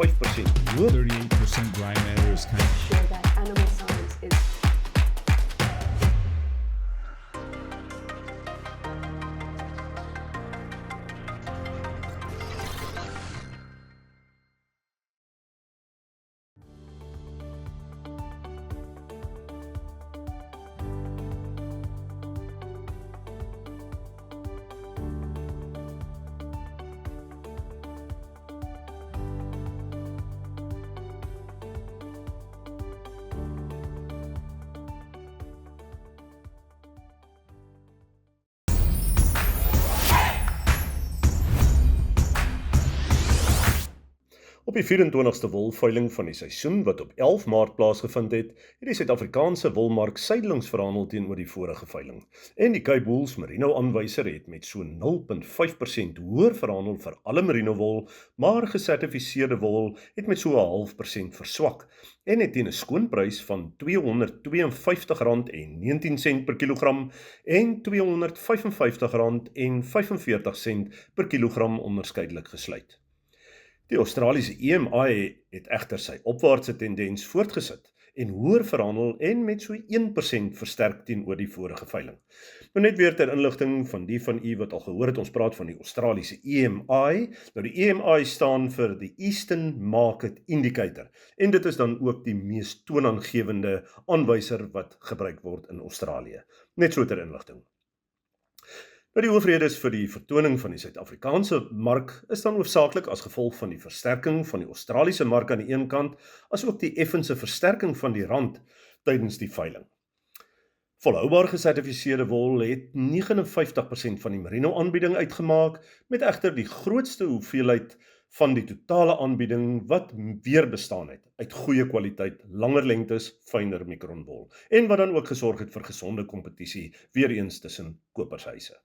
5% hoër. 38% dry matter is kind of Sure that animal science is Op die 24ste wolveiling van die seisoen wat op 11 Maart plaasgevind het, het die Suid-Afrikaanse wolmark sydelings verhandel teenoor die vorige veiling. En die Cape Wool's merino aanwyser het met so 0,5% hoër verhandel vir alle merino wol, maar gesertifiseerde wol het met so 0,5% verswak en het teen 'n skoonprys van R252,19 per kilogram en R255,45 per kilogram onderskeidelik gesluit. Die Australiese EMI het egter sy opwaartse tendens voortgesit en hoër verhandel en met so 1% versterk teenoor die vorige veiling. Nou net weer ter inligting van die van u wat al gehoor het, ons praat van die Australiese EMI. Nou die EMI staan vir die Eastern Market Indicator en dit is dan ook die mees toonaangewende aanwyser wat gebruik word in Australië. Net so ter inligting. Nou die hoofredes vir die vertoning van die Suid-Afrikaanse mark is dan hoofsaaklik as gevolg van die versterking van die Australiese mark aan die een kant, as ook die effense versterking van die rand tydens die veiling. Volhoubaar gesertifiseerde wol het 59% van die merino aanbieding uitgemaak, met egter die grootste hoeveelheid van die totale aanbieding wat weer bestaan het uit goeie kwaliteit, langer lengtes, fyner mikronwol, en wat dan ook gesorg het vir gesonde kompetisie weer eens tussen kopershuise.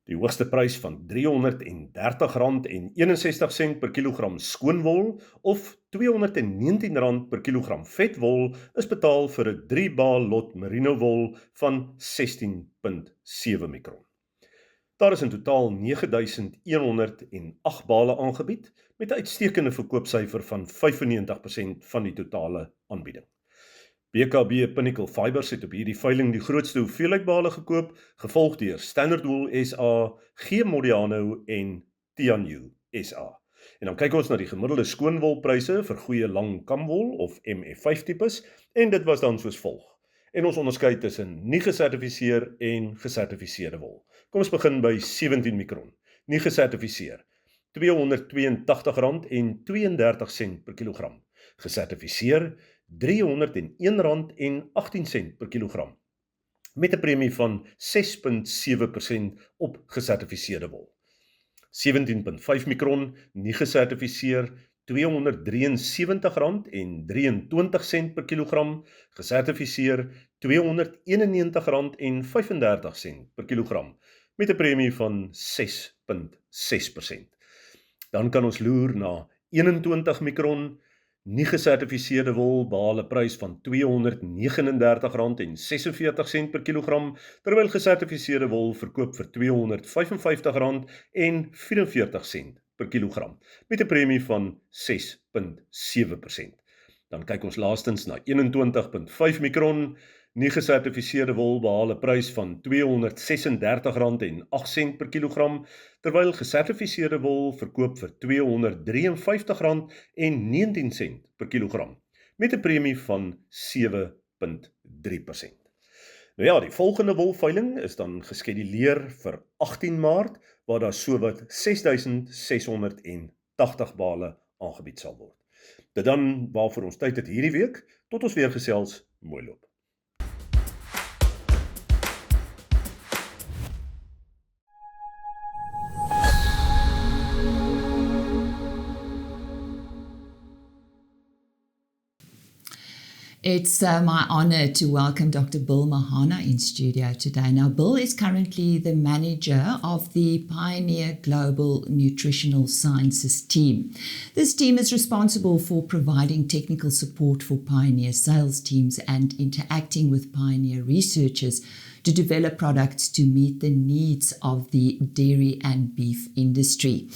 Die hoogste prys van R330,61 per kilogram skoonwol of R219 per kilogram vetwol is betaal vir 'n 3-baal lot merino wol van 16,7 mikron. Daar is in totaal 9,108 bale aangebied met 'n uitstekende verkoopsyfer van 95% van die totale aanbieding. BKB Pinnacle Fibers het op hierdie veiling die grootste hoeveelheid bale gekoop, gevolg deur Standard Wool SA, G Modiano en Tianyu SA. En dan kyk ons na die gemiddelde skoonwolpryse vir goeie lang kamwol of MF5 tipes, en dit was dan soos volg. En ons onderskei tussen nie gesertifiseer en gesertifiseerde wol. Kom ons begin by 17 mikron. Nie gesertifiseer, R282,32 per kilogram. Gesertifiseer, R301,18 per kilogram, met 'n premie van 6,7% op gesertifiseerde wol. 17,5 mikron, nie gesertifiseer, R273,23 per kilogram, gesertifiseer R291,35 per kilogram, met 'n premie van 6,6%. Dan kan ons loer na 21 mikron, nie gesertifiseerde wol behaal 'n prys van R239,46 per kilogram, terwyl gesertifiseerde wol verkoop vir R255,44 per kilogram, met 'n premie van 6,7%. Dan kyk ons laastens na 21,5 mikron, nie gesertifiseerde wol behaal 'n prys van R236,08 per kilogram, terwyl gesertifiseerde wol verkoop vir R253,19 per kilogram, met 'n premie van 7,3%. Nou ja, die volgende wolveiling is dan geskeduleer vir 18 Maart, waar daar sowat 6,680 bale aangebied sal word. Dit dan waarvoor ons tyd het hierdie week, tot ons weer gesels, mooi loop. It's my honor to welcome Dr. Bill Mahanna in studio today. Now, Bill is currently the manager of the Pioneer Global Nutritional Sciences team. This team is responsible for providing technical support for Pioneer sales teams and interacting with Pioneer researchers to develop products to meet the needs of the dairy and beef industry.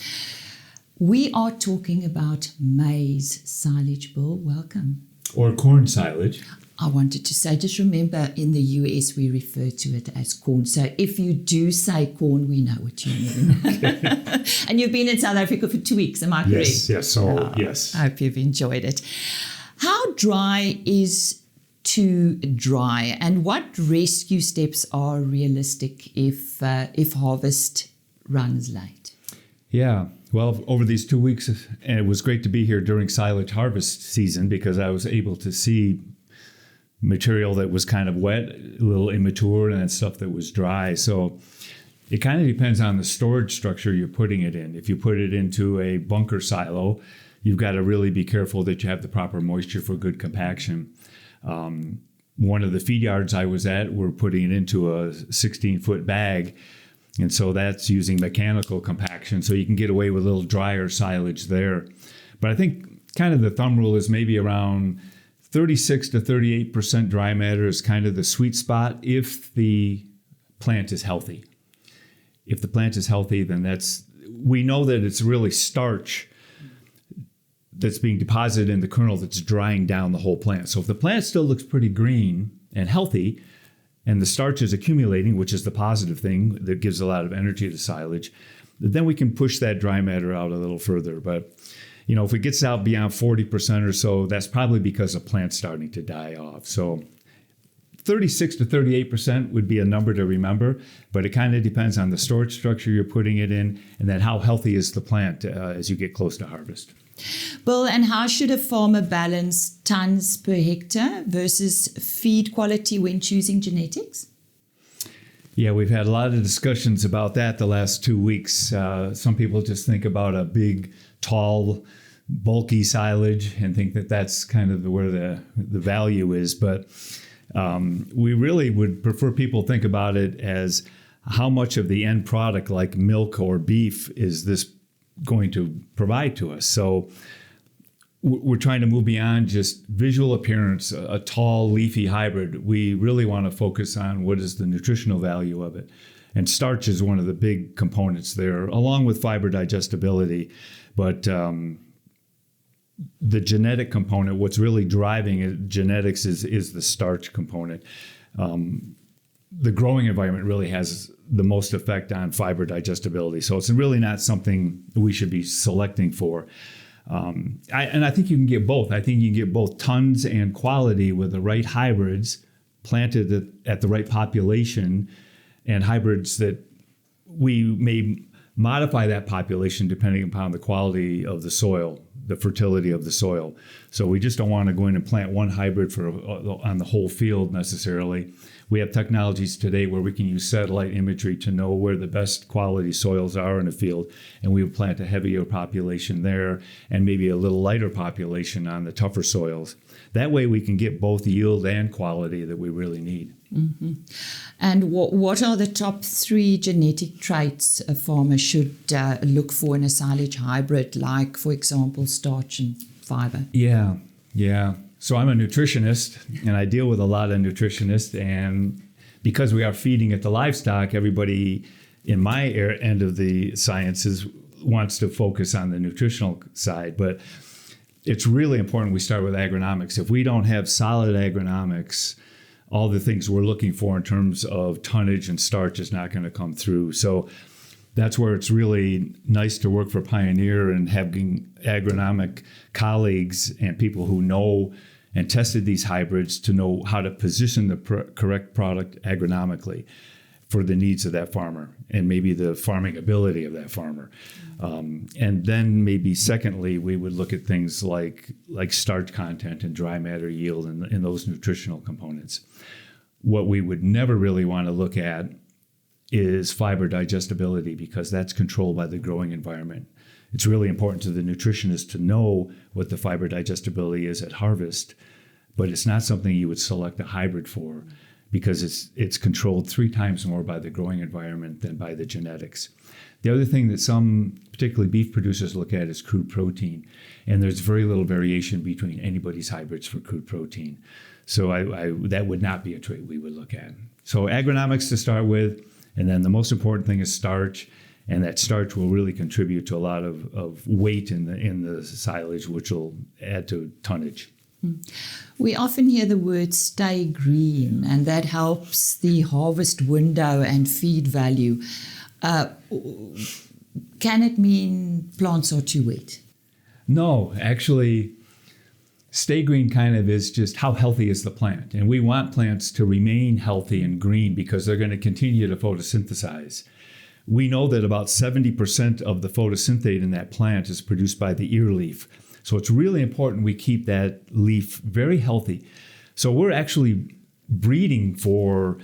We are talking about maize silage, Bill. Welcome. Or corn silage. I wanted to say, just remember in the US we refer to it as corn. So if you do say corn, we know what you mean. And you've been in South Africa for 2 weeks, am I correct? Yes. So, yes. I hope you've enjoyed it. How dry is too dry, and what rescue steps are realistic if harvest runs late? Yeah. Well, over these 2 weeks, and it was great to be here during silage harvest season because I was able to see material that was kind of wet, a little immature, and then stuff that was dry. So it kind of depends on the storage structure you're putting it in. If you put it into a bunker silo, you've got to really be careful that you have the proper moisture for good compaction. One of the feed yards I was at, we're putting it into a 16-foot bag. And so that's using mechanical compaction. So you can get away with a little drier silage there. But I think kind of the thumb rule is maybe around 36 to 38% dry matter is kind of the sweet spot if the plant is healthy. If the plant is healthy, then we know that it's really starch that's being deposited in the kernel that's drying down the whole plant. So if the plant still looks pretty green and healthy, and the starch is accumulating, which is the positive thing that gives a lot of energy to silage, then we can push that dry matter out a little further. But if it gets out beyond 40% or so, that's probably because the plant's starting to die off. So 36 to 38% would be a number to remember, but it kind of depends on the storage structure you're putting it in and then how healthy is the plant as you get close to harvest. Bill, and how should a farmer balance tons per hectare versus feed quality when choosing genetics? Yeah, we've had a lot of discussions about that the last 2 weeks. Some people just think about a big, tall, bulky silage and think that that's kind of where the value is. But we really would prefer people think about it as how much of the end product, like milk or beef, is this going to provide to us. So we're trying to move beyond just visual appearance, a tall, leafy hybrid. We really want to focus on what is the nutritional value of it. And starch is one of the big components there, along with fiber digestibility. But the genetic component, what's really driving it, genetics is the starch component. The growing environment really has the most effect on fiber digestibility. So it's really not something we should be selecting for. I think you can get both. I think you can get both tons and quality with the right hybrids planted at the right population, and hybrids that we may modify that population depending upon the quality of the soil, the fertility of the soil. So we just don't want to go in and plant one hybrid on the whole field necessarily. We have technologies today where we can use satellite imagery to know where the best quality soils are in a field, and we would plant a heavier population there and maybe a little lighter population on the tougher soils. That way we can get both yield and quality that we really need. Mm-hmm. And what are the top 3 genetic traits a farmer should look for in a silage hybrid, like, for example, starch and fiber? Yeah. So I'm a nutritionist, and I deal with a lot of nutritionists. And because we are feeding at the livestock, everybody in my end of the sciences wants to focus on the nutritional side. But it's really important we start with agronomics. If we don't have solid agronomics, all the things we're looking for in terms of tonnage and starch is not going to come through. So that's where it's really nice to work for Pioneer and having agronomic colleagues and people who know and tested these hybrids to know how to position the correct product agronomically for the needs of that farmer and maybe the farming ability of that farmer. And then maybe secondly, we would look at things like starch content and dry matter yield and those nutritional components. What we would never really want to look at is fiber digestibility, because that's controlled by the growing environment. It's really important to the nutritionist to know what the fiber digestibility is at harvest, but it's not something you would select a hybrid for, because it's controlled 3 times more by the growing environment than by the genetics. The other thing that some, particularly beef producers, look at is crude protein, and there's very little variation between anybody's hybrids for crude protein. So that would not be a trait we would look at. So agronomics to start with, and then the most important thing is starch, And that starch will really contribute to a lot of weight in the silage, which will add to tonnage. We often hear the word stay green, and that helps the harvest window and feed value. Can it mean plants are too wet? No, actually, stay green kind of is just how healthy is the plant. And we want plants to remain healthy and green because they're going to continue to photosynthesize. We know that about 70% of the photosynthate in that plant is produced by the ear leaf. So it's really important we keep that leaf very healthy. So we're actually breeding for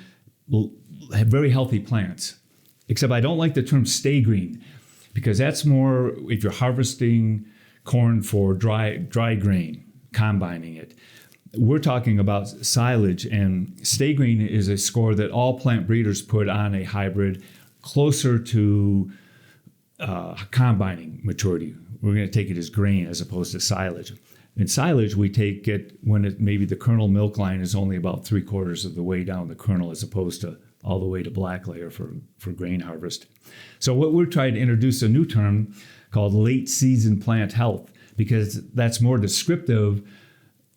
very healthy plants. Except I don't like the term stay green because that's more if you're harvesting corn for dry grain, combining it. We're talking about silage, and stay green is a score that all plant breeders put on a hybrid closer to combining maturity. We're going to take it as grain as opposed to silage. In silage, we take it when maybe the kernel milk line is only about 3/4 of the way down the kernel as opposed to all the way to black layer for grain harvest. So what we're trying to introduce a new term called late season plant health, because that's more descriptive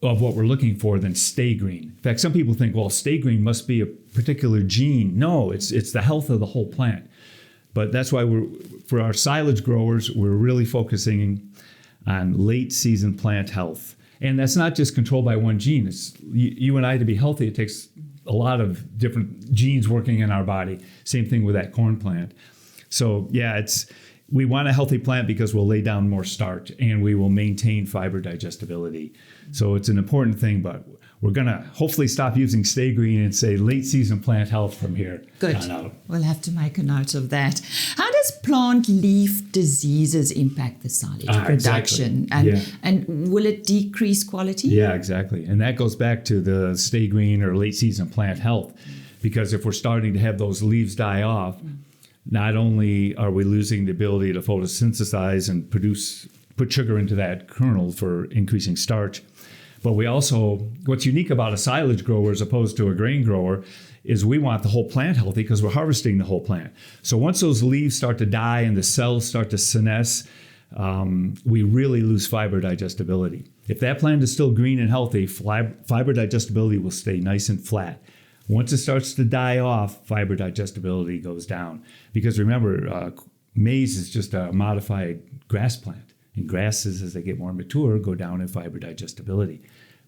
of what we're looking for than stay green. In fact, some people think, well, stay green must be a particular gene. No, it's the health of the whole plant. But that's why for our silage growers, we're really focusing on late season plant health. And that's not just controlled by one gene. It's you and I, to be healthy, it takes a lot of different genes working in our body. Same thing with that corn plant. So yeah, we want a healthy plant because we'll lay down more starch and we will maintain fiber digestibility. So it's an important thing, but we're going to hopefully stop using stay green and say late season plant health from here on out. We'll have to make a note of that. How does plant leaf diseases impact the silage production? Exactly. And will it decrease quality? Yeah, exactly. And that goes back to the stay green or late season plant health, because if we're starting to have those leaves die off, not only are we losing the ability to photosynthesize and put sugar into that kernel for increasing starch, but we also, what's unique about a silage grower as opposed to a grain grower is we want the whole plant healthy because we're harvesting the whole plant. So once those leaves start to die and the cells start to senesce, we really lose fiber digestibility. If that plant is still green and healthy, fiber digestibility will stay nice and flat. Once it starts to die off, fiber digestibility goes down. Because remember, maize is just a modified grass plant. And grasses, as they get more mature, go down in fiber digestibility.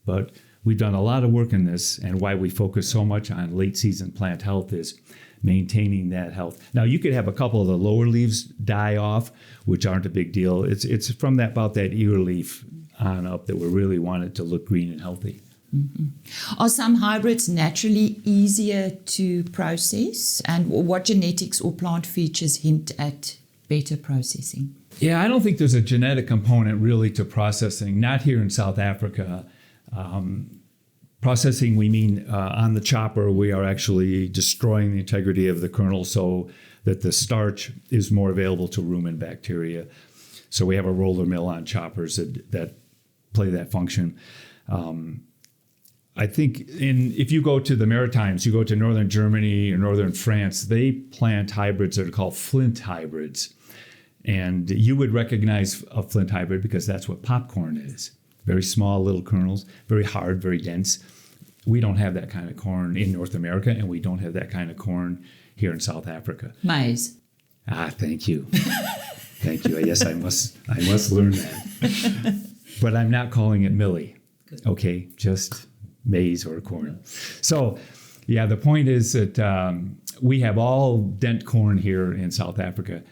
But we've done a lot of work in this, and why we focus so much on late season plant health is maintaining that health. Now, you could have a couple of the lower leaves die off, which aren't a big deal. It's from about that ear leaf on up that we really want it to look green and healthy. Mm-hmm. Are some hybrids naturally easier to process? And what genetics or plant features hint at better processing? Yeah, I don't think there's a genetic component really to processing, not here in South Africa. Processing, we mean on the chopper, we are actually destroying the integrity of the kernel so that the starch is more available to rumen bacteria. So we have a roller mill on choppers that play that function. I think if you go to the Maritimes, you go to northern Germany or northern France, they plant hybrids that are called flint hybrids. And you would recognize a flint hybrid because that's what popcorn is. Very small little kernels, very hard, very dense. We don't have that kind of corn in North America, and we don't have that kind of corn here in South Africa. Maize. Thank you. Thank you. Yes, I must learn that. But I'm not calling it millie. Good. Okay, just maize or corn. So, yeah, the point is that we have all dent corn here in South Africa.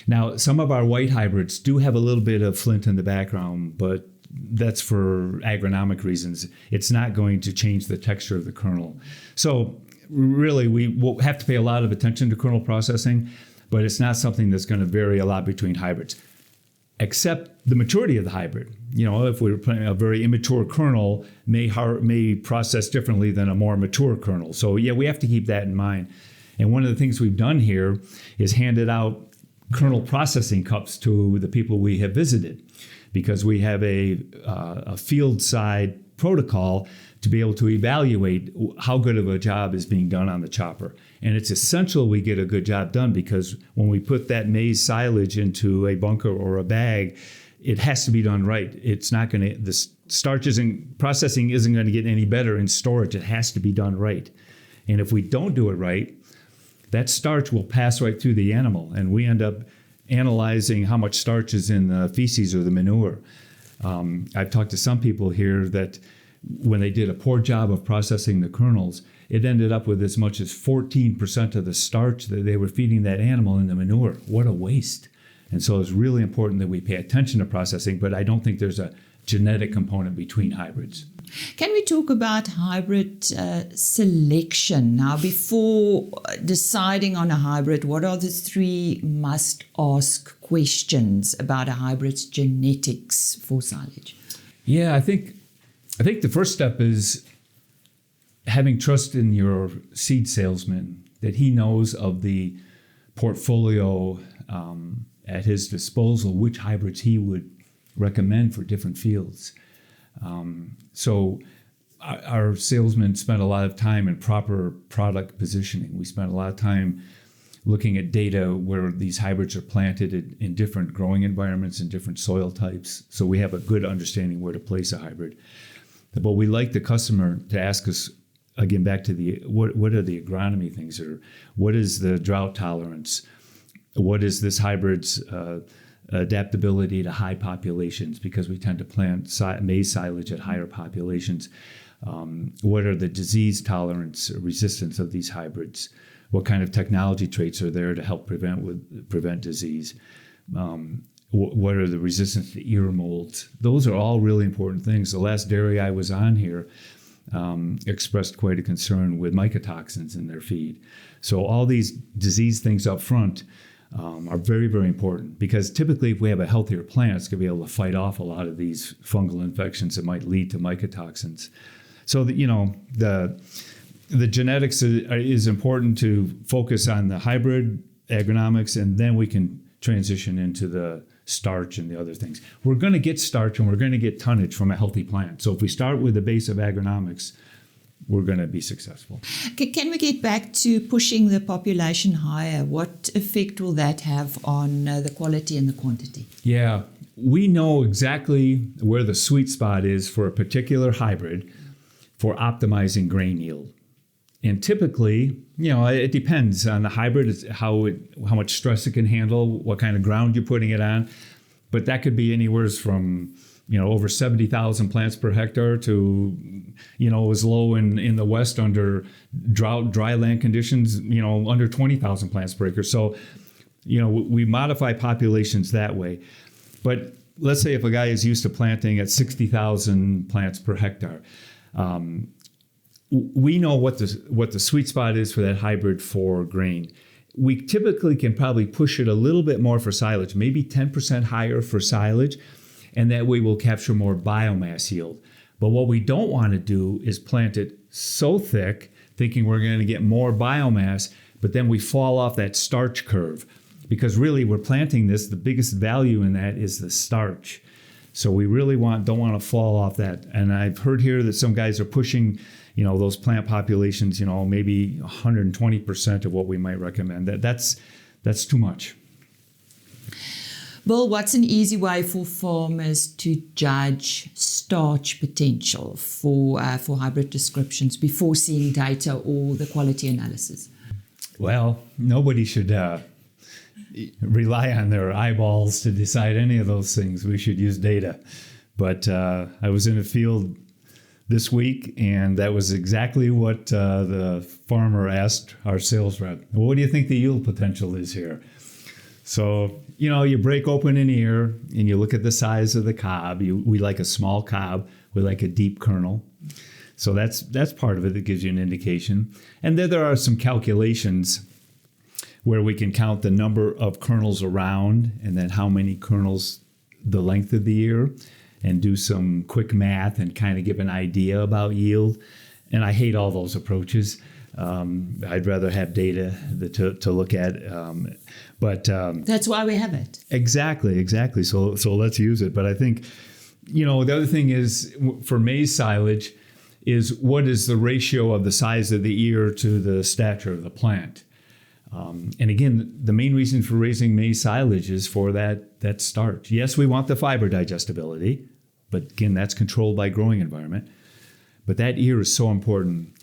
Now, some of our white hybrids do have a little bit of flint in the background, but that's for agronomic reasons. It's not going to change the texture of the kernel. So really, we will have to pay a lot of attention to kernel processing, but it's not something that's going to vary a lot between hybrids, except the maturity of the hybrid. You know, if we're planting a very immature kernel, may process differently than a more mature kernel. So yeah, we have to keep that in mind. And one of the things we've done here is handed out kernel processing cups to the people we have visited, because we have a field side protocol to be able to evaluate how good of a job is being done on the chopper. And it's essential we get a good job done, because when we put that maize silage into a bunker or a bag, it has to be done right. It's not going to, the starch isn't, processing isn't going to get any better in storage. It has to be done right. And if we don't do it right, that starch will pass right through the animal, and we end up analyzing how much starch is in the feces or the manure. I've talked to some people here that when they did a poor job of processing the kernels, it ended up with as much as 14% of the starch that they were feeding that animal in the manure. What a waste. And so it's really important that we pay attention to processing, but I don't think there's a genetic component between hybrids. Can we talk about hybrid selection? Now, before deciding on a hybrid, what are the 3 must-ask questions about a hybrid's genetics for silage? Yeah, I think the first step is having trust in your seed salesman, that he knows of the portfolio at his disposal, which hybrids he would recommend for different fields. So our salesmen spent a lot of time in proper product positioning. We spent a lot of time looking at data where these hybrids are planted in different growing environments and different soil types. So we have a good understanding where to place a hybrid. But we like the customer to ask us, again, back to the what are the agronomy things, or what is the drought tolerance? What is this hybrid's adaptability to high populations, because we tend to plant maize silage at higher populations. What are the disease tolerance or resistance of these hybrids? What kind of technology traits are there to help prevent disease? What are the resistance to ear molds? Those are all really important things. The last dairy I was on here expressed quite a concern with mycotoxins in their feed. So all these disease things up front are very, very important, because typically if we have a healthier plant, it's going to be able to fight off a lot of these fungal infections that might lead to mycotoxins. So the genetics is important to focus on the hybrid agronomics, and then we can transition into the starch and the other things. We're going to get starch and we're going to get tonnage from a healthy plant. So if we start with the base of agronomics, we're going to be successful. Can we get back to pushing the population higher? What effect will that have on the quality and the quantity? Yeah, we know exactly where the sweet spot is for a particular hybrid for optimizing grain yield. And typically, it depends on the hybrid, how much stress it can handle, what kind of ground you're putting it on. But that could be anywhere from over 70,000 plants per hectare to, as low in the West under dry land conditions, under 20,000 plants per acre. So, we modify populations that way. But let's say if a guy is used to planting at 60,000 plants per hectare, we know what the sweet spot is for that hybrid for grain. We typically can probably push it a little bit more for silage, maybe 10% higher for silage, and that way we'll capture more biomass yield. But what we don't want to do is plant it so thick, thinking we're going to get more biomass, but then we fall off that starch curve. Because really we're planting this, the biggest value in that is the starch. So we really don't want to fall off that. And I've heard here that some guys are pushing, those plant populations, maybe 120% of what we might recommend. That's too much. Bill, what's an easy way for farmers to judge starch potential for hybrid descriptions before seeing data or the quality analysis? Well, nobody should rely on their eyeballs to decide any of those things. We should use data. But I was in a field this week, and that was exactly what the farmer asked our sales rep. Well, what do you think the yield potential is here? So, you break open an ear and you look at the size of the cob. We like a small cob. We like a deep kernel. So that's part of it that gives you an indication. And then there are some calculations where we can count the number of kernels around and then how many kernels the length of the ear, and do some quick math and kind of give an idea about yield. And I hate all those approaches. I'd rather have data to look at. But that's why we have it. Exactly. So let's use it. But I think, the other thing is for maize silage, is what is the ratio of the size of the ear to the stature of the plant. And again, the main reason for raising maize silage is for that starch. Yes, we want the fiber digestibility, but again, that's controlled by growing environment. But that ear is so important.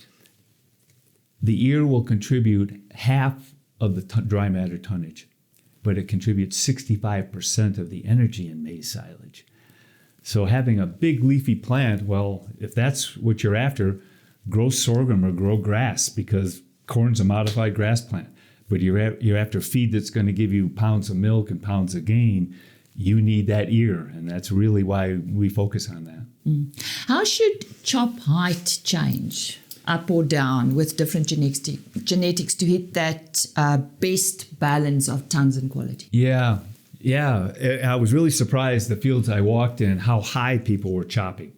The ear will contribute half of the dry matter tonnage, but it contributes 65% of the energy in maize silage. So having a big leafy plant, well, if that's what you're after, grow sorghum or grow grass, because corn's a modified grass plant. But you're after feed that's going to give you pounds of milk and pounds of gain. You need that ear, and that's really why we focus on that. How should chop height change, up or down, with different genetics to hit that best balance of tons and quality? Yeah. I was really surprised the fields I walked in, how high people were chopping.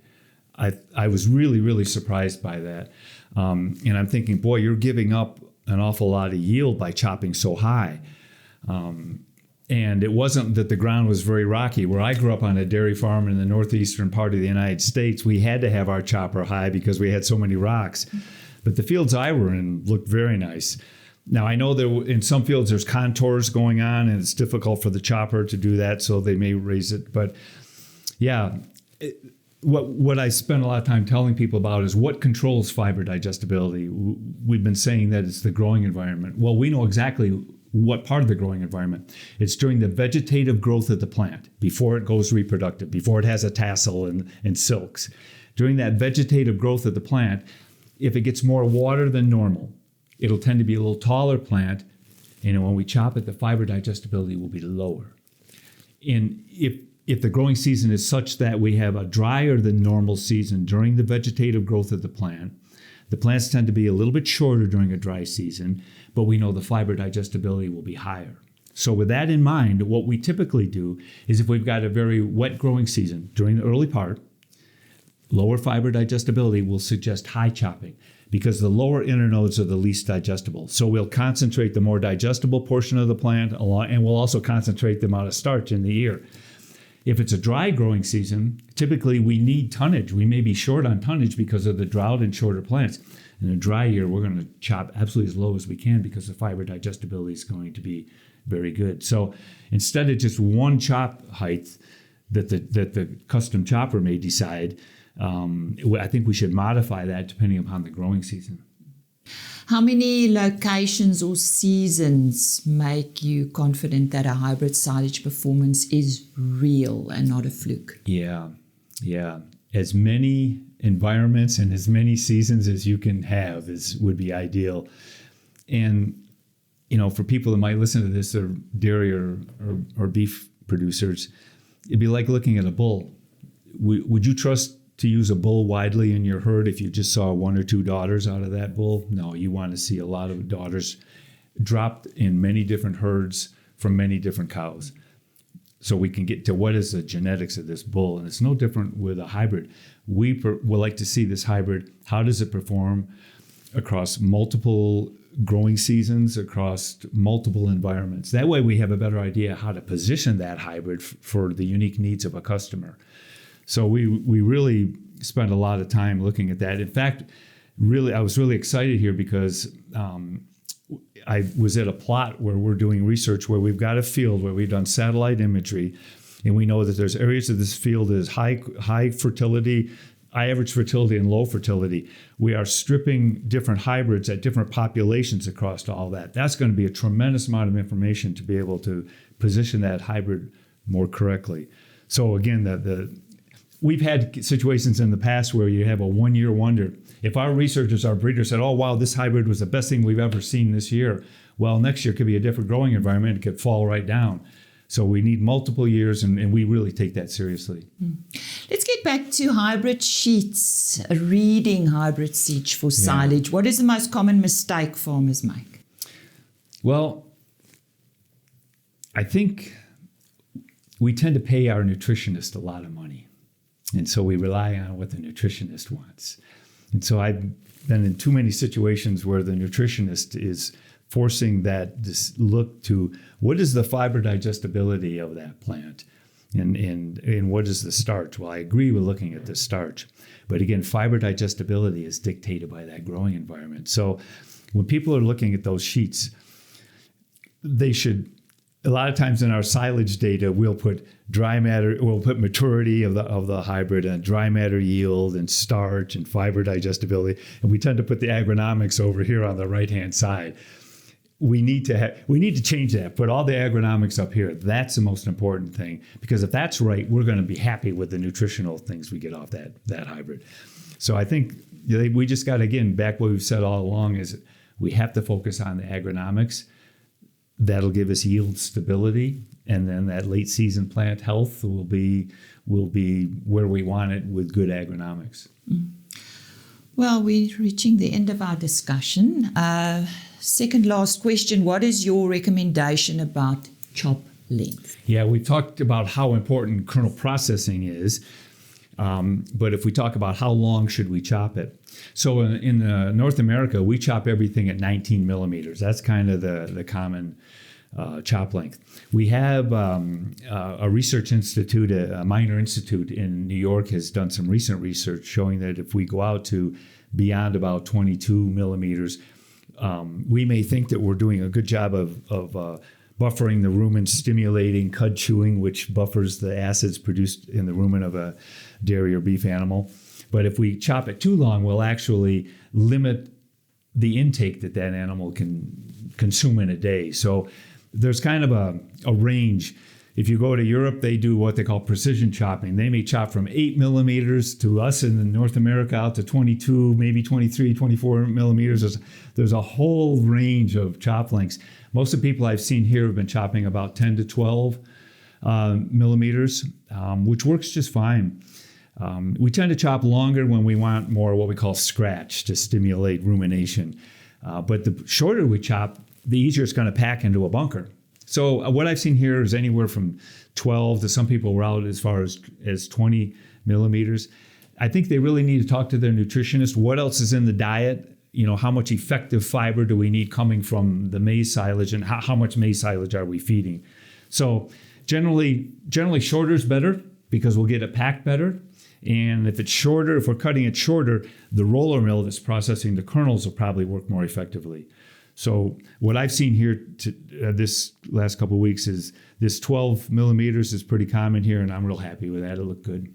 I was really, really surprised by that. And I'm thinking, boy, you're giving up an awful lot of yield by chopping so high. And it wasn't that the ground was very rocky. Where I grew up on a dairy farm in the northeastern part of the United States, we had to have our chopper high because we had so many rocks. But the fields I were in looked very nice. Now, I know in some fields there's contours going on, and it's difficult for the chopper to do that, so they may raise it. But yeah, what I spend a lot of time telling people about is what controls fiber digestibility. We've been saying that it's the growing environment. Well, we know exactly what part of the growing environment. It's during the vegetative growth of the plant, before it goes reproductive, before it has a tassel and silks. During that vegetative growth of the plant, if it gets more water than normal, it'll tend to be a little taller plant, and when we chop it, the fiber digestibility will be lower. And if the growing season is such that we have a drier than normal season during the vegetative growth of the plants tend to be a little bit shorter during a dry season, but we know the fiber digestibility will be higher. So with that in mind, what we typically do is if we've got a very wet growing season during the early part, lower fiber digestibility will suggest high chopping because the lower inner nodes are the least digestible. So we'll concentrate the more digestible portion of the plant and we'll also concentrate the amount of starch in the ear. If it's a dry growing season, typically we need tonnage. We may be short on tonnage because of the drought and shorter plants. In a dry year, we're going to chop absolutely as low as we can because the fiber digestibility is going to be very good. So instead of just one chop height that the custom chopper may decide, I think we should modify that depending upon the growing season. How many locations or seasons make you confident that a hybrid silage performance is real and not a fluke? Yeah. As many environments and as many seasons as you can have would be ideal. And, for people that might listen to this, or dairy or beef producers, it'd be like looking at a bull. Would you trust to use a bull widely in your herd if you just saw one or two daughters out of that bull? No, you want to see a lot of daughters dropped in many different herds from many different cows. So we can get to what is the genetics of this bull. And it's no different with a hybrid. We would like to see this hybrid. How does it perform across multiple growing seasons, across multiple environments? That way we have a better idea how to position that hybrid for the unique needs of a customer. So we really spent a lot of time looking at that. In fact, I was really excited here because I was at a plot where we're doing research where we've got a field where we've done satellite imagery, and we know that there's areas of this field that is high fertility, high average fertility, and low fertility. We are stripping different hybrids at different populations across all that. That's going to be a tremendous amount of information to be able to position that hybrid more correctly. So again, we've had situations in the past where you have a one-year wonder. If our researchers, our breeders said, oh, wow, this hybrid was the best thing we've ever seen this year. Well, next year could be a different growing environment. It could fall right down. So we need multiple years, and we really take that seriously. Let's get back to hybrid sheets, reading hybrid seed for silage. What is the most common mistake farmers make? Well, I think we tend to pay our nutritionist a lot of money. And so we rely on what the nutritionist wants. And so I've been in too many situations where the nutritionist is forcing this look to what is the fiber digestibility of that plant. And what is the starch? Well, I agree with looking at the starch. But again, fiber digestibility is dictated by that growing environment. So when people are looking at those sheets, they should, a lot of times in our silage data, we'll put maturity of the hybrid and dry matter yield and starch and fiber digestibility. And we tend to put the agronomics over here on the right-hand side. We need to change that. Put all the agronomics up here. That's the most important thing, because if that's right, we're going to be happy with the nutritional things we get off that hybrid. So I think we just got, again, back what we've said all along, is we have to focus on the agronomics. That'll give us yield stability, and then that late season plant health will be where we want it with good agronomics. Well, we're reaching the end of our discussion. Second last question, what is your recommendation about chop length? Yeah, we talked about how important kernel processing is, but if we talk about how long should we chop it? So in North America, we chop everything at 19 millimeters. That's kind of the common chop length. We have a research institute, a minor institute in New York, has done some recent research showing that if we go out to beyond about 22 millimeters, we may think that we're doing a good job of buffering the rumen, stimulating cud chewing, which buffers the acids produced in the rumen of a dairy or beef animal. But if we chop it too long, we'll actually limit the intake that animal can consume in a day. So there's kind of a range. If you go to Europe, they do what they call precision chopping. They may chop from 8 millimeters to us in North America out to 22, maybe 23, 24 millimeters. There's a whole range of chop lengths. Most of the people I've seen here have been chopping about 10 to 12 millimeters, which works just fine. We tend to chop longer when we want more what we call scratch to stimulate rumination. But the shorter we chop, the easier it's going to pack into a bunker. So what I've seen here is anywhere from 12 to some people were out as far as 20 millimeters. I think they really need to talk to their nutritionist. What else is in the diet? You know, how much effective fiber do we need coming from the maize silage, and how much maize silage are we feeding? So generally shorter is better because we'll get it packed better. And if it's shorter, if we're cutting it shorter, the roller mill that's processing the kernels will probably work more effectively. So what I've seen here this last couple of weeks is this 12 millimeters is pretty common here, and I'm real happy with that. It looked good.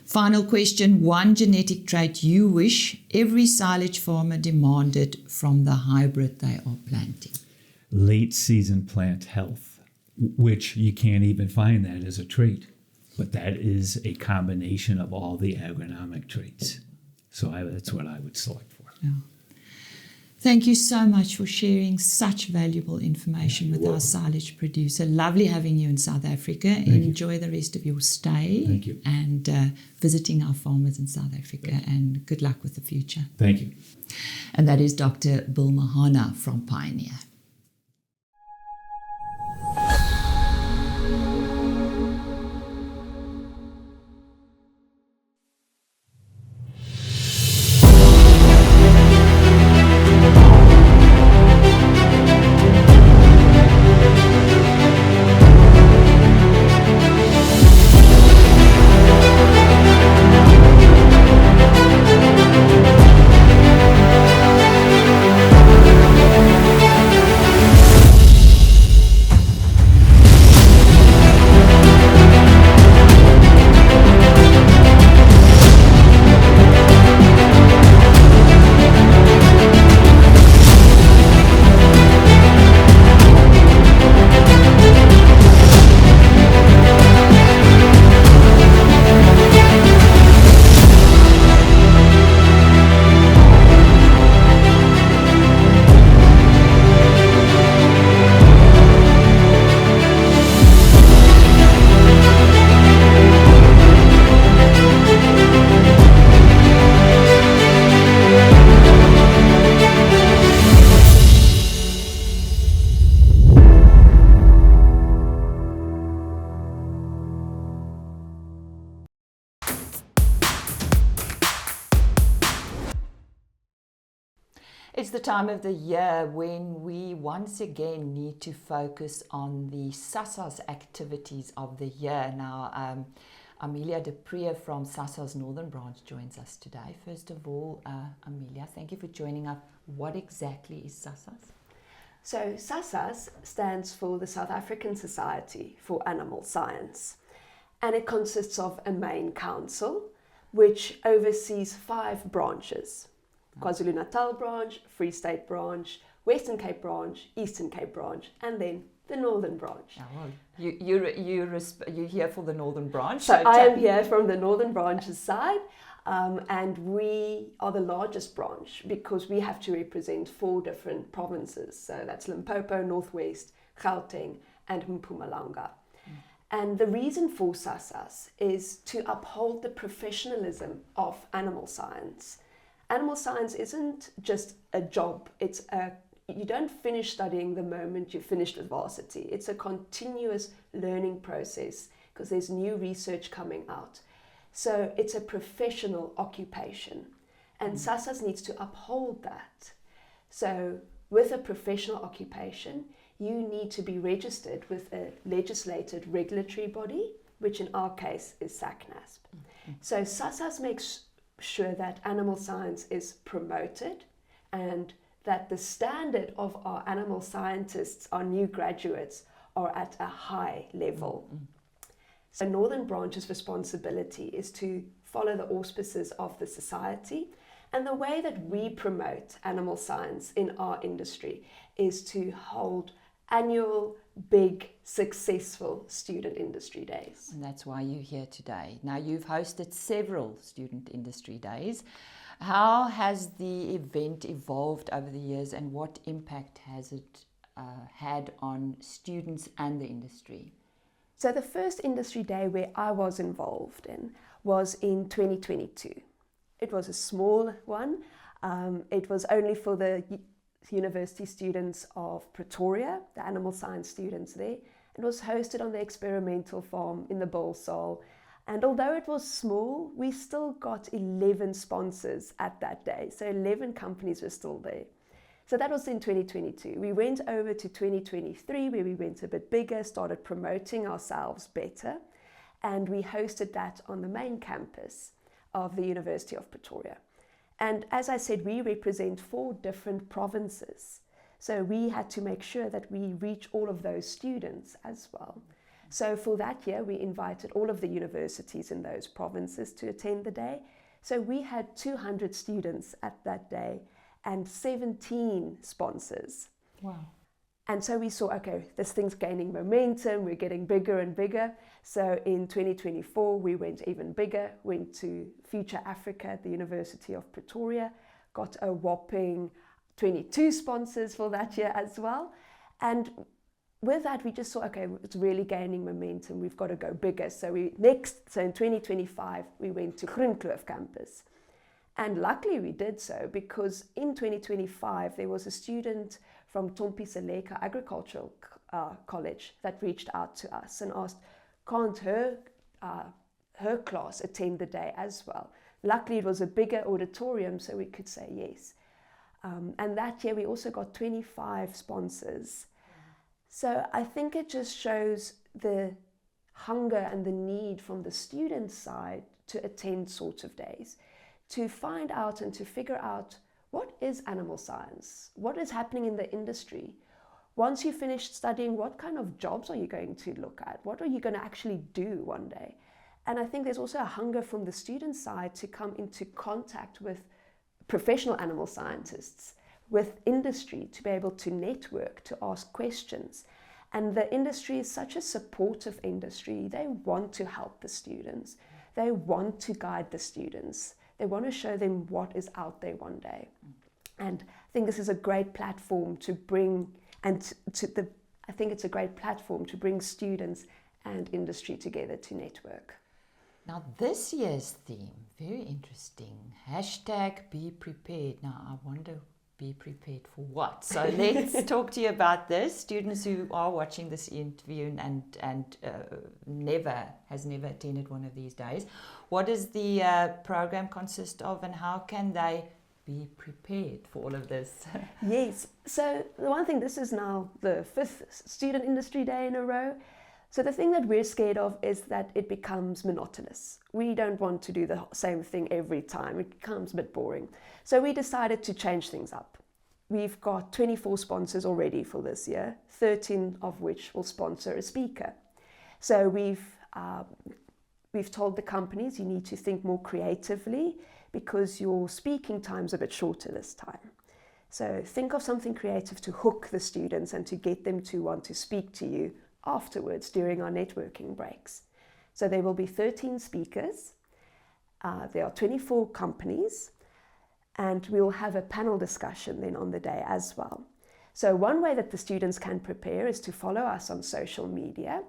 Final question, one genetic trait you wish every silage farmer demanded from the hybrid they are planting? Late season plant health, which you can't even find that as a trait. But that is a combination of all the agronomic traits. So that's what I would select for. Yeah. Thank you so much for sharing such valuable information with our silage producer. Lovely having you in South Africa. Enjoy the rest of your stay. Thank you. And visiting our farmers in South Africa. And good luck with the future. Thank you. And that is Dr. Bill Mahanna from Pioneer. is the time of the year when we once again need to focus on the SASAS activities of the year. Now, Amelia du Preez from SASAS Northern Branch joins us today. First of all, Amelia, thank you for joining us. What exactly is SASAS? So SASAS stands for the South African Society for Animal Science, and it consists of a main council which oversees 5 branches: KwaZulu-Natal branch, Free State branch, Western Cape branch, Eastern Cape branch, and then the Northern Branch. Oh, well, you're here for the Northern Branch. So I am here from the Northern Branch's side, and we are the largest branch because we have to represent 4 different provinces. So that's Limpopo, Northwest, Gauteng, and Mpumalanga. And the reason for SASAS is to uphold the professionalism of animal science. Animal science isn't just a job, you don't finish studying the moment you're finished with varsity. It's a continuous learning process because there's new research coming out. So it's a professional occupation, and SASAS needs to uphold that. So with a professional occupation, you need to be registered with a legislated regulatory body, which in our case is SACNASP. So SASAS makes sure that animal science is promoted and that the standard of our animal scientists, our new graduates, are at a high level. So Northern Branch's responsibility is to follow the auspices of the society, and the way that we promote animal science in our industry is to hold annual, big, successful student industry days. And that's why you're here today. Now, you've hosted several student industry days. How has the event evolved over the years, and what impact has it had on students and the industry? So the first industry day where I was involved in was in 2022. It was a small one. It was only for the university students of Pretoria, the animal science students there. It was hosted on the experimental farm in the Bolsal. And although it was small, we still got 11 sponsors at that day. So 11 companies were still there. So that was in 2022. We went over to 2023, where we went a bit bigger, started promoting ourselves better. And we hosted that on the main campus of the University of Pretoria. And as I said, we represent 4 different provinces. So we had to make sure that we reach all of those students as well. So for that year, we invited all of the universities in those provinces to attend the day. So we had 200 students at that day and 17 sponsors. Wow. And so we saw, okay, this thing's gaining momentum, we're getting bigger and bigger. So in 2024, we went even bigger, went to Future Africa at the University of Pretoria, got a whopping 22 sponsors for that year as well. And with that, we just saw, okay, it's really gaining momentum, we've got to go bigger. So in 2025, we went to Groenkloof campus. And luckily we did so, because in 2025, there was a student from Tompi Seleka Agricultural College that reached out to us and asked, can't her class attend the day as well? Luckily, it was a bigger auditorium, so we could say yes. And that year, we also got 25 sponsors. So I think it just shows the hunger and the need from the student side to attend sorts of days, to find out and to figure out, what is animal science? What is happening in the industry? Once you finish studying, what kind of jobs are you going to look at? What are you going to actually do one day? And I think there's also a hunger from the student side to come into contact with professional animal scientists, with industry, to be able to network, to ask questions. And the industry is such a supportive industry. They want to help the students. They want to guide the students. They want to show them what is out there one day. And I think this is a great platform to bring, I think it's a great platform to bring students and industry together to network. Now, this year's theme, very interesting. #Be Prepared. Now, I wonder, be prepared for what? So let's talk to you about this. Students who are watching this interview and has never attended one of these days. What does the program consist of, and how can they be prepared for all of this? Yes. So the one thing, this is now the 5th Student Industry Day in a row. So the thing that we're scared of is that it becomes monotonous. We don't want to do the same thing every time. It becomes a bit boring. So we decided to change things up. We've got 24 sponsors already for this year, 13 of which will sponsor a speaker. So we've told the companies you need to think more creatively because your speaking time's a bit shorter this time. So think of something creative to hook the students and to get them to want to speak to you afterwards during our networking breaks. So there will be 13 speakers, there are 24 companies, and we'll have a panel discussion then on the day as well. So one way that the students can prepare is to follow us on social media,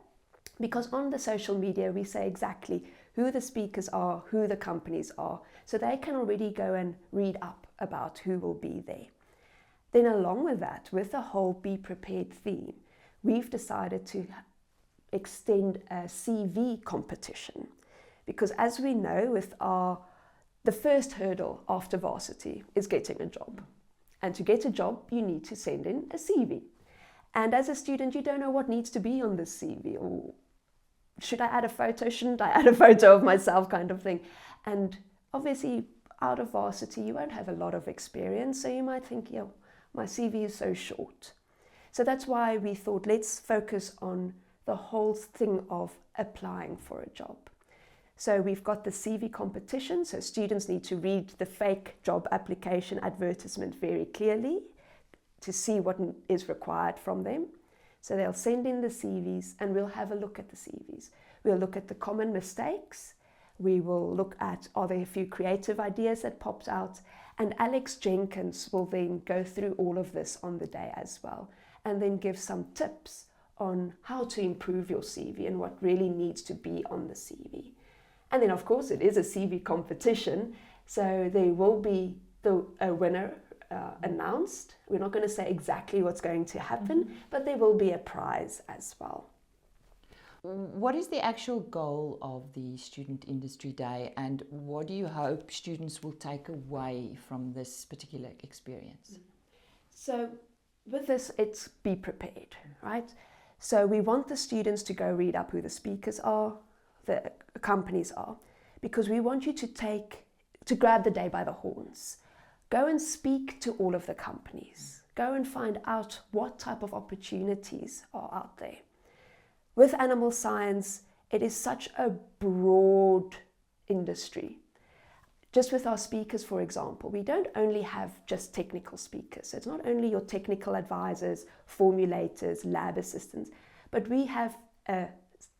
because on the social media we say exactly who the speakers are, who the companies are, so they can already go and read up about who will be there. Then along with that, with the whole Be Prepared theme, we've decided to extend a CV competition, because as we know, the first hurdle after varsity is getting a job. And to get a job, you need to send in a CV. And as a student, you don't know what needs to be on the CV, or should I add a photo, shouldn't I add a photo of myself, kind of thing. And obviously, out of varsity, you won't have a lot of experience, so you might think, yeah, my CV is so short. So that's why we thought, let's focus on the whole thing of applying for a job. So we've got the CV competition, so students need to read the fake job application advertisement very clearly to see what is required from them. So they'll send in the CVs and we'll have a look at the CVs. We'll look at the common mistakes. We will look at, are there a few creative ideas that popped out? And Alex Jenkins will then go through all of this on the day as well, and then give some tips on how to improve your CV and what really needs to be on the CV. And then, of course, it is a CV competition, so there will be a winner announced. We're not going to say exactly what's going to happen, but there will be a prize as well. What is the actual goal of the Student Industry Day, and what do you hope students will take away from this particular experience? So with this, it's be prepared, right? So we want the students to go read up who the speakers are, the companies are, because we want you to grab the day by the horns. Go and speak to all of the companies. Go and find out what type of opportunities are out there. With animal science, it is such a broad industry. Just with our speakers, for example, we don't only have just technical speakers. So it's not only your technical advisors, formulators, lab assistants, but we have a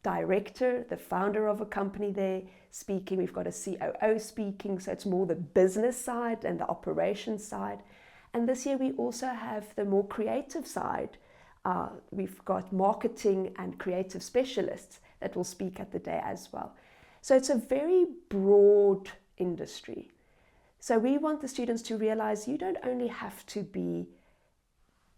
director, the founder of a company there speaking. We've got a COO speaking, so it's more the business side and the operations side. And this year we also have the more creative side. We've got marketing and creative specialists that will speak at the day as well. So it's a very broad industry. So we want the students to realize you don't only have to be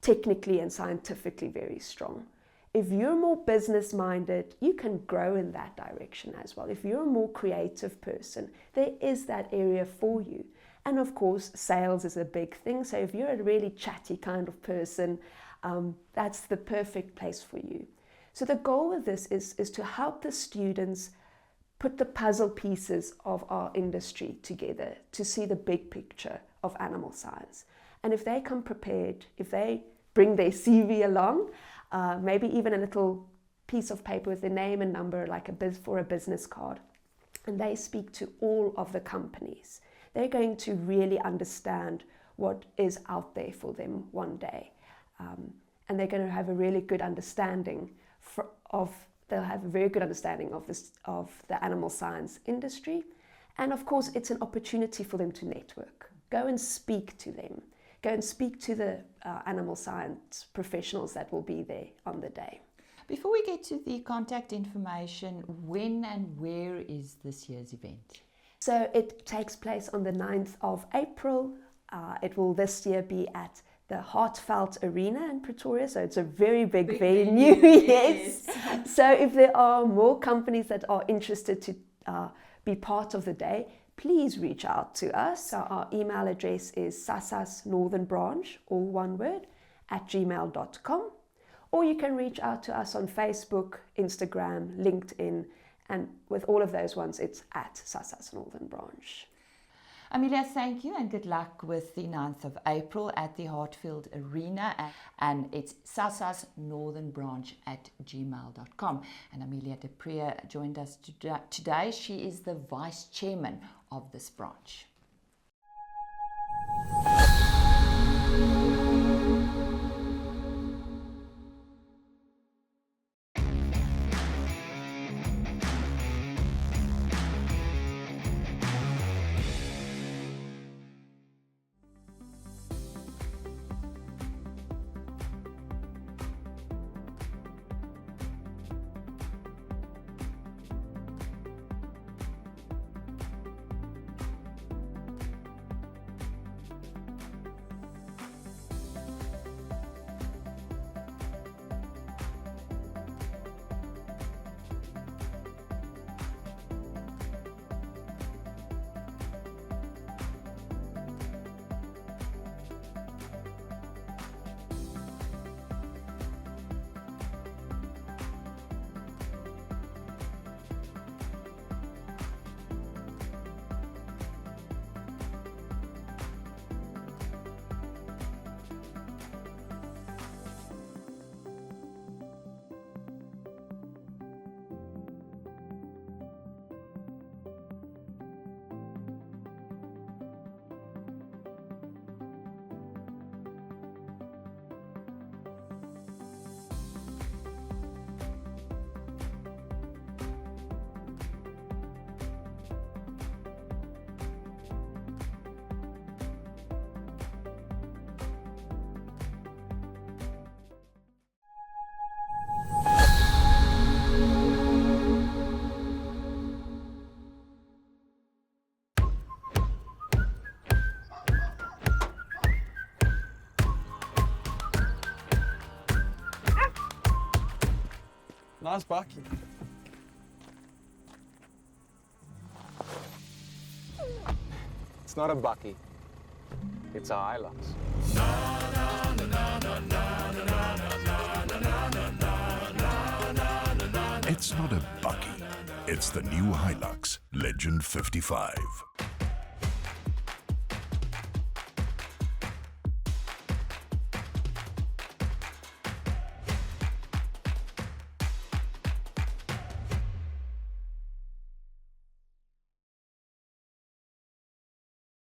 technically and scientifically very strong. If you're more business minded, you can grow in that direction as well. If you're a more creative person, there is that area for you. And of course, sales is a big thing. So if you're a really chatty kind of person, that's the perfect place for you. So the goal with this is to help the students put the puzzle pieces of our industry together to see the big picture of animal science. And if they come prepared, if they bring their CV along, maybe even a little piece of paper with their name and number, like for a business card, and they speak to all of the companies, they're going to really understand what is out there for them one day. And they're going to have a really good understanding they'll have a very good understanding of the animal science industry. And of course, it's an opportunity for them to network. Go and speak to them. Go and speak to the animal science professionals that will be there on the day. Before we get to the contact information, when and where is this year's event? So it takes place on the 9th of April. It will this year be at the Heartfelt Arena in Pretoria, so it's a very big venue. Yes. So if there are more companies that are interested to be part of the day, please reach out to us. So our email address is SASAS Northern Branch, all one word, @gmail.com. Or you can reach out to us on Facebook, Instagram, LinkedIn, and with all of those ones, it's @SASAS Northern Branch. Amelia, thank you and good luck with the 9th of April at the Hartfield Arena. And it's SASAS Northern Branch @gmail.com. And Amelia du Preez joined us today. She is the Vice Chairman of this branch. Nice bucky. It's not a bucky. It's a Hilux. It's not a bucky. It's the new Hilux Legend 55.